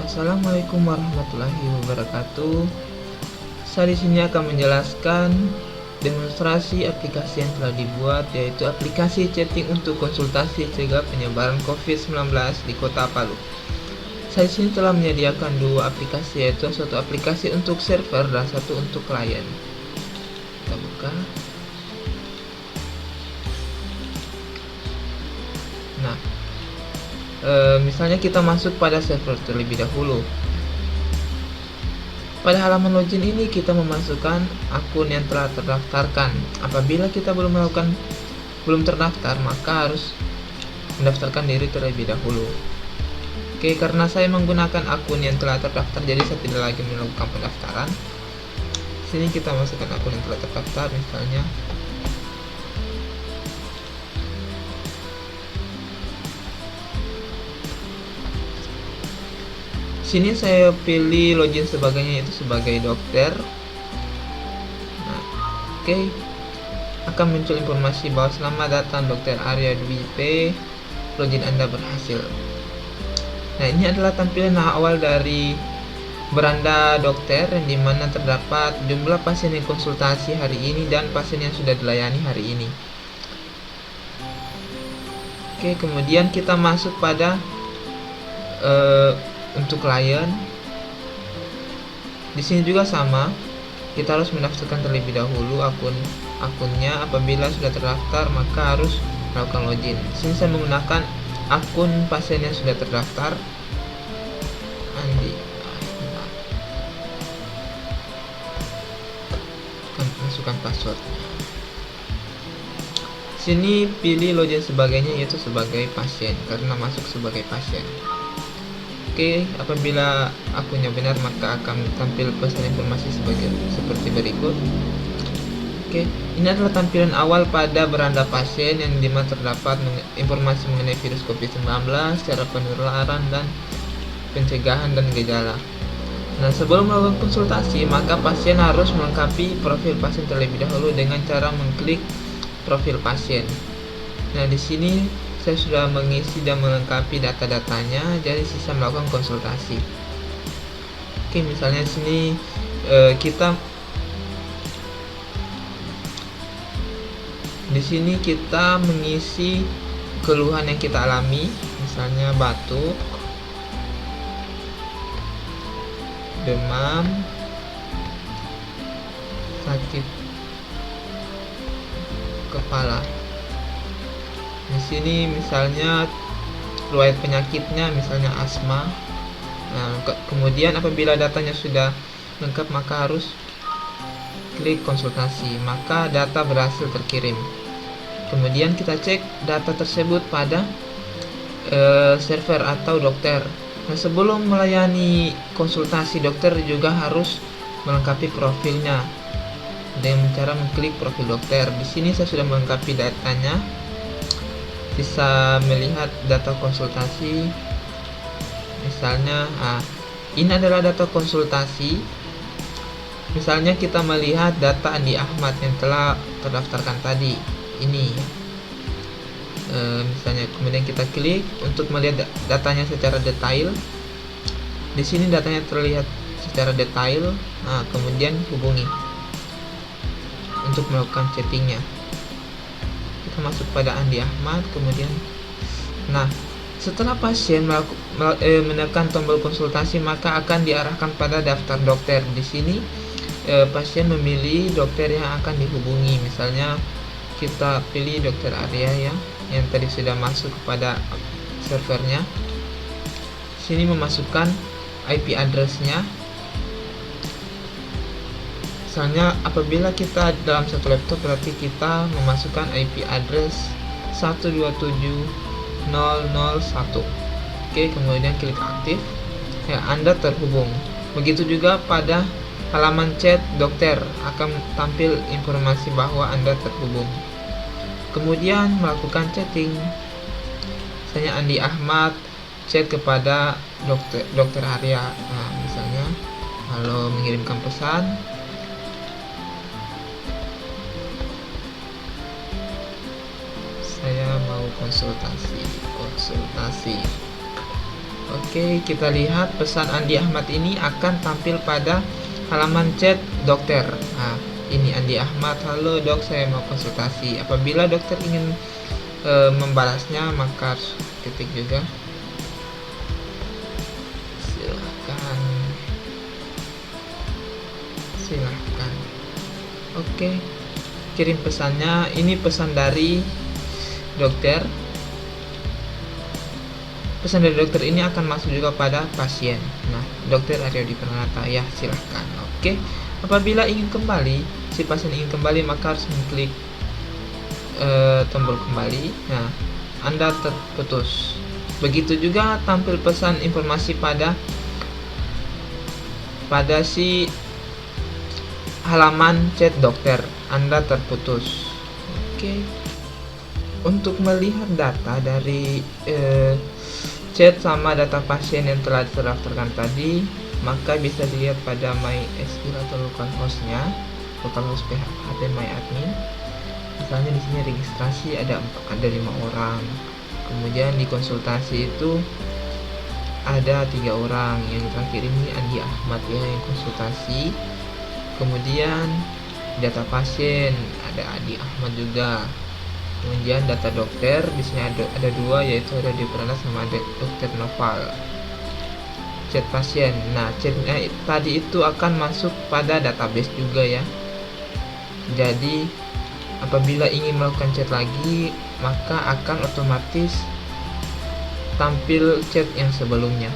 Assalamualaikum warahmatullahi wabarakatuh. Saya di sini akan menjelaskan demonstrasi aplikasi yang telah dibuat, yaitu aplikasi chatting untuk konsultasi cegah penyebaran COVID-19 di Kota Palu. Saya di sini telah menyediakan dua aplikasi, yaitu satu aplikasi untuk server dan satu untuk klien. Kita buka. Nah, misalnya kita masuk pada server terlebih dahulu. Pada halaman login ini kita memasukkan akun yang telah terdaftarkan. Apabila kita belum terdaftar, maka harus mendaftarkan diri terlebih dahulu. Oke, karena saya menggunakan akun yang telah terdaftar, jadi saya tidak lagi melakukan pendaftaran. Sini kita masukkan akun yang telah terdaftar, misalnya sini saya pilih login sebagainya, yaitu sebagai dokter. Nah, oke. Akan muncul informasi bahwa selamat datang Dr. Arya Dwi P. Login Anda berhasil. Nah, ini adalah tampilan awal dari beranda dokter, yang dimana terdapat jumlah pasien yang konsultasi hari ini dan pasien yang sudah dilayani hari ini. Oke, kemudian kita masuk pada untuk klien. Di sini juga sama, kita harus mendaftarkan terlebih dahulu akunnya. Apabila sudah terdaftar, maka harus melakukan login. Di sini saya menggunakan akun pasien yang sudah terdaftar, Andi. Masukkan passwordnya. Sini pilih login sebagainya, yaitu sebagai pasien, karena masuk sebagai pasien. Oke, apabila akunnya benar, maka akan tampil pesan informasi seperti berikut. Oke, ini adalah tampilan awal pada beranda pasien, yang dimana terdapat informasi mengenai virus COVID-19, cara penularan dan pencegahan dan gejala. Nah, sebelum melakukan konsultasi, maka pasien harus melengkapi profil pasien terlebih dahulu dengan cara mengklik profil pasien. Nah, di sini saya sudah mengisi dan melengkapi data-datanya, jadi sisa melakukan konsultasi. Oke, misalnya sini di sini kita mengisi keluhan yang kita alami, misalnya batuk, demam, sakit kepala. Di sini misalnya riwayat penyakitnya, misalnya asma. Nah, kemudian apabila datanya sudah lengkap, maka harus klik konsultasi, maka data berhasil terkirim. Kemudian kita cek data tersebut pada server atau dokter. Nah, sebelum melayani konsultasi, dokter juga harus melengkapi profilnya dengan cara mengklik profil dokter. Di sini saya sudah melengkapi datanya. Bisa melihat data konsultasi, misalnya ini adalah data konsultasi. Misalnya kita melihat data Andi Ahmad yang telah terdaftarkan tadi ini, misalnya, kemudian kita klik untuk melihat datanya secara detail. Di sini datanya terlihat secara detail. Nah, kemudian hubungi untuk melakukan chattingnya. Kita masuk pada Andi Ahmad, kemudian setelah pasien menekan tombol konsultasi, maka akan diarahkan pada daftar dokter. Di sini pasien memilih dokter yang akan dihubungi. Misalnya kita pilih Dr. Arya yang tadi sudah masuk kepada servernya. Sini memasukkan IP address-nya. Misalnya apabila kita dalam satu laptop, berarti kita memasukkan IP address 127.001. Oke, kemudian klik aktif. Ya, Anda terhubung. Begitu juga pada halaman chat dokter, akan tampil informasi bahwa Anda terhubung. Kemudian melakukan chatting. Misalnya Andi Ahmad chat kepada Dr. Arya. Nah, misalnya halo, mengirimkan pesan. Saya mau konsultasi. Oke, kita lihat pesan Andi Ahmad ini akan tampil pada halaman chat dokter. Nah, ini Andi Ahmad, halo dok, saya mau konsultasi. Apabila dokter ingin membalasnya, maka harus ketik juga. Silahkan. Oke, kirim pesannya. Ini pesan dari dokter. Pesan dari dokter ini akan masuk juga pada pasien. Nah, dokter Aryadi Pranata, ya silahkan. Oke, apabila ingin kembali, si pasien ingin kembali, maka harus mengklik tombol kembali. Nah, Anda terputus. Begitu juga tampil pesan informasi pada si halaman chat dokter. Anda terputus. Oke. Untuk melihat data dari chat sama data pasien yang telah terdaftarkan tadi, maka bisa dilihat pada MySQL atau localhost-nya, localhost HP MyAdmin. Misalnya di sini registrasi ada 5 orang. Kemudian di konsultasi itu ada 3 orang. Yang terakhir ini Andi Ahmad ya yang konsultasi. Kemudian data pasien ada Andi Ahmad juga. Kemudian data dokter di sini ada 2, yaitu ada di Pranata sama ada dokter Noval. Chat pasien. Nah, chatnya tadi itu akan masuk pada database juga ya. Jadi apabila ingin melakukan chat lagi, maka akan otomatis tampil chat yang sebelumnya.